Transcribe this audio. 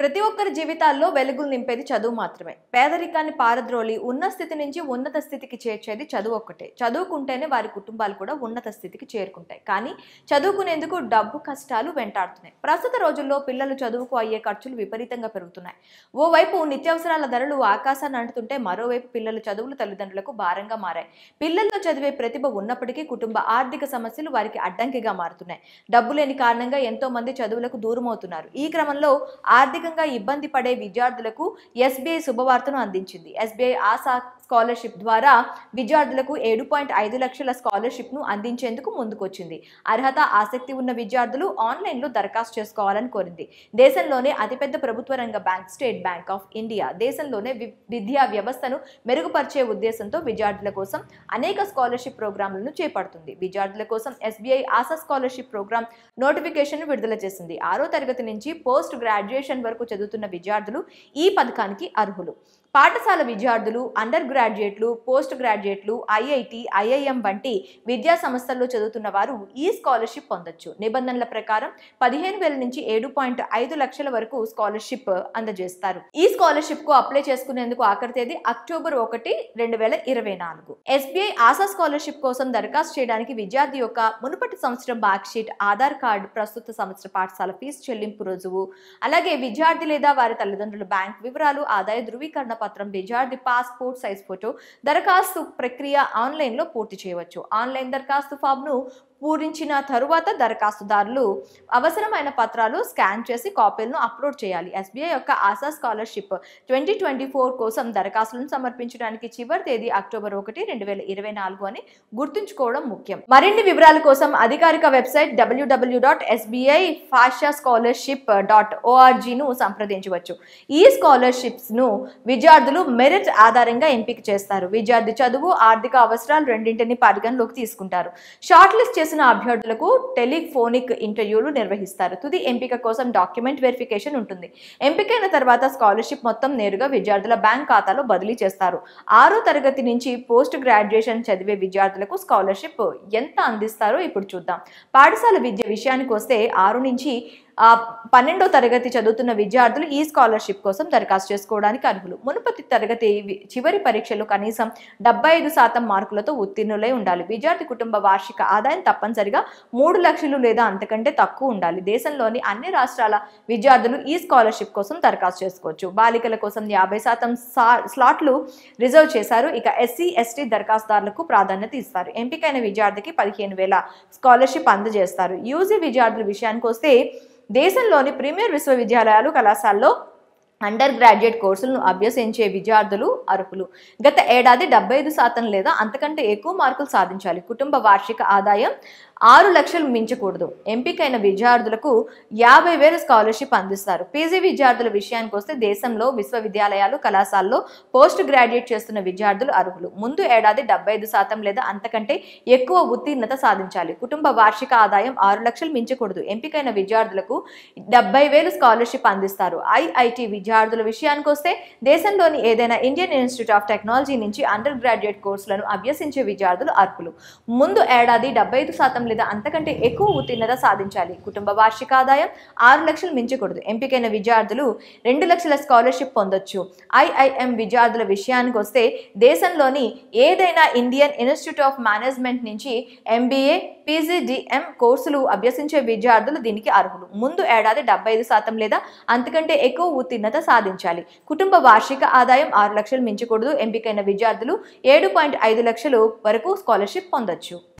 ప్రతి ఒక్కరి జీవితాల్లో వెలుగులు నింపేది చదువు మాత్రమే. పేదరికాన్ని పారద్రోలి ఉన్న స్థితి నుంచి ఉన్నత స్థితికి చేర్చేది చదువు ఒక్కటే. చదువుకుంటేనే వారి కుటుంబాలు కూడా ఉన్నత స్థితికి చేరుకుంటాయి. కానీ చదువుకునేందుకు డబ్బు కష్టాలు వెంటాడుతున్నాయి. ప్రస్తుత రోజుల్లో పిల్లలు చదువుకు అయ్యే ఖర్చులు విపరీతంగా పెరుగుతున్నాయి. ఓవైపు నిత్యావసరాల ధరలు ఆకాశాన్ని అంటుతుంటే మరోవైపు పిల్లల చదువులు తల్లిదండ్రులకు భారంగా మారాయి. పిల్లల్లో చదివే ప్రతిభ ఉన్నప్పటికీ కుటుంబ ఆర్థిక సమస్యలు వారికి అడ్డంకిగా మారుతున్నాయి. డబ్బు లేని కారణంగా ఎంతో మంది చదువులకు దూరమవుతున్నారు. ఈ క్రమంలో ఆర్థికంగా ఇబ్బంది పడే విద్యార్థులకు ఎస్బీఐ శుభవార్తను అందించింది. ఎస్బీఐ ఆశా స్కాలర్షిప్ ద్వారా విద్యార్థులకు 7.5 లక్షల స్కాలర్షిప్ ను అందించేందుకు ముందుకొచ్చింది. అర్హత ఆసక్తి ఉన్న విద్యార్థులు ఆన్లైన్లో దరఖాస్తు చేసుకోవాలని కోరింది. దేశంలోనే అతిపెద్ద ప్రభుత్వ రంగ bank state bank of India దేశంలోనే విద్యా వ్యవస్థను మెరుగుపరిచే ఉద్దేశంతో విద్యార్థుల కోసం అనేక స్కాలర్షిప్ ప్రోగ్రాంలను చేపడుతుంది. విద్యార్థుల కోసం SBI Asha scholarship programme notification విడుదల చేసింది. 6వ తరగతి నుంచి పోస్ట్ గ్రాడ్యుయేషన్ వరకు చదువుతున్న విద్యార్థులు ఈ పథకానికి అర్హులు. పాఠశాల విద్యార్థులు, అండర్ గ్రాడ్యుయేట్లు, పోస్ట్ గ్రాడ్యుయేట్లు, ఐఐటి, ఐఐఎం వంటి విద్యా సంస్థల్లో చదువుతున్న వారు ఈ స్కాలర్షిప్ పొందొచ్చు. నిబంధనల ప్రకారం 15,000 నుంచి 7.5 లక్షల వరకు స్కాలర్షిప్ అందజేస్తారు. ఈ స్కాలర్షిప్ కు అప్లై చేసుకునేందుకు ఆఖరి తేదీ అక్టోబర్ 1, 2024. ఎస్బీఐ ఆశా స్కాలర్షిప్ కోసం దరఖాస్తు చేయడానికి విద్యార్థి యొక్క మునుపటి సంవత్సరం మార్క్షీట్, ఆధార్ కార్డు, ప్రస్తుత సంవత్సర పాఠశాల ఫీజు చెల్లింపు రుజువు, అలాగే విద్యార్థి లేదా వారి తల్లిదండ్రుల బ్యాంక్ వివరాలు, ఆదాయ ధృవీకరణ పత్రం, విద్యార్థి పాస్పోర్ట్ సైజ్ ఫోటో. దరఖాస్తు ప్రక్రియ ఆన్లైన్లో పూర్తి చేయవచ్చు. ఆన్లైన్ దరఖాస్తు ఫామ్ను పూరించిన తరువాత దరఖాస్తుదారులు అవసరమైన పత్రాలు స్కాన్ చేసి కాపీలను అప్లోడ్ చేయాలి. ఎస్బీఐ యొక్క ఆశా స్కాలర్షిప్ 2024 కోసం దరఖాస్తులను సమర్పించడానికి చివరి తేదీ అక్టోబర్ 1, 2024 అని గుర్తుంచుకోవడం ముఖ్యం. మరిన్ని వివరాల కోసం అధికారిక వెబ్సైట్ www.sbi-fasha-scholarship.org ను సంప్రదించవచ్చు. ఈ స్కాలర్షిప్స్ ను విద్యార్థులు మెరిట్ ఆధారంగా ఎంపిక చేస్తారు. విద్యార్థి చదువు, ఆర్థిక అవసరాలు రెండింటిని పరిగణలోకి తీసుకుంటారు. షార్ట్ లిస్ట్ చేసిన అభ్యర్థులకు టెలిఫోనిక్ ఇంటర్వ్యూలు నిర్వహిస్తారు. తుది ఎంపిక కోసం డాక్యుమెంట్ వెరిఫికేషన్ ఉంటుంది. ఎంపికైన తర్వాత స్కాలర్షిప్ మొత్తం నేరుగా విద్యార్థుల బ్యాంక్ ఖాతాలో బదిలీ చేస్తారు. 6వ తరగతి నుంచి పోస్ట్ గ్రాడ్యుయేషన్ చదివే విద్యార్థులకు స్కాలర్షిప్ ఎంత అందిస్తారో ఇప్పుడు చూద్దాం. పాఠశాల విద్య విషయానికి వస్తే 6 నుంచి 12వ తరగతి చదువుతున్న విద్యార్థులు ఈ స్కాలర్షిప్ కోసం దరఖాస్తు చేసుకోవడానికి అర్హులు. మునుపటి తరగతి చివరి పరీక్షలు కనీసం 75% మార్కులతో ఉత్తీర్ణులై ఉండాలి. విద్యార్థి కుటుంబ వార్షిక ఆదాయం తప్పనిసరిగా 3 లక్షలు లేదా అంతకంటే తక్కువ ఉండాలి. దేశంలోని అన్ని రాష్ట్రాల విద్యార్థులు ఈ స్కాలర్షిప్ కోసం దరఖాస్తు చేసుకోవచ్చు. బాలికల కోసం 50% స్లాట్లు రిజర్వ్ చేశారు. ఇక ఎస్సీ, ఎస్టీ దరఖాస్తుదారులకు ప్రాధాన్యత ఇస్తారు. ఎంపికైన విద్యార్థికి 15,000 స్కాలర్షిప్ అందజేస్తారు. యూజీ విద్యార్థుల విషయానికి వస్తే దేశంలోని ప్రీమియర్ విశ్వవిద్యాలయాలు, కళాశాలలో అండర్ గ్రాడ్యుయేట్ కోర్సులను అభ్యసించే విద్యార్థులు అర్హులు. గత ఏడాది 75% లేదా అంతకంటే ఎక్కువ మార్కులు సాధించాలి. కుటుంబ వార్షిక ఆదాయం 6 లక్షలు మించకూడదు. ఎంపికైన విద్యార్థులకు 50,000 స్కాలర్షిప్ అందిస్తారు. పీజీ విద్యార్థుల విషయానికి వస్తే దేశంలో విశ్వవిద్యాలయాలు, కళాశాలలో పోస్ట్ గ్రాడ్యుయేట్ చేస్తున్న విద్యార్థులు అర్హులు. ముందు ఏడాది 75% లేదా అంతకంటే ఎక్కువ ఉత్తీర్ణత సాధించాలి. కుటుంబ వార్షిక ఆదాయం 6 లక్షలు మించకూడదు. ఎంపికైన విద్యార్థులకు 70,000 స్కాలర్షిప్ అందిస్తారు. ఐఐటి విద్యార్థుల విషయానికి వస్తే దేశంలోని ఏదైనా ఇండియన్ ఇన్స్టిట్యూట్ ఆఫ్ టెక్నాలజీ నుంచి అండర్ గ్రాడ్యుయేట్ కోర్సులను అభ్యసించే విద్యార్థులు అర్హులు. ముందు ఏడాది 75% లేదా అంతకంటే ఎక్కువ ఉత్తీర్ణత సాధించాలి. కుటుంబ వార్షిక ఆదాయం 6 లక్షలు మించకూడదు. ఎంపికైన విద్యార్థులు 2 లక్షల స్కాలర్షిప్ పొందొచ్చు. ఐఐఎం విద్యార్థుల విషయానికి వస్తే దేశంలోని ఏదైనా ఇండియన్ ఇన్స్టిట్యూట్ ఆఫ్ మేనేజ్మెంట్ నుంచి ఎంబీఏ, పీజీడీఎం కోర్సులు అభ్యసించే విద్యార్థులు దీనికి అర్హులు. ముందు ఏడాది 75% లేదా అంతకంటే ఎక్కువ ఉత్తీర్ణత సాధించాలి. కుటుంబ వార్షిక ఆదాయం 6 లక్షలు మించకూడదు. ఎంపికైన విద్యార్థులు 7.5 లక్షలు వరకు స్కాలర్షిప్ పొందొచ్చు.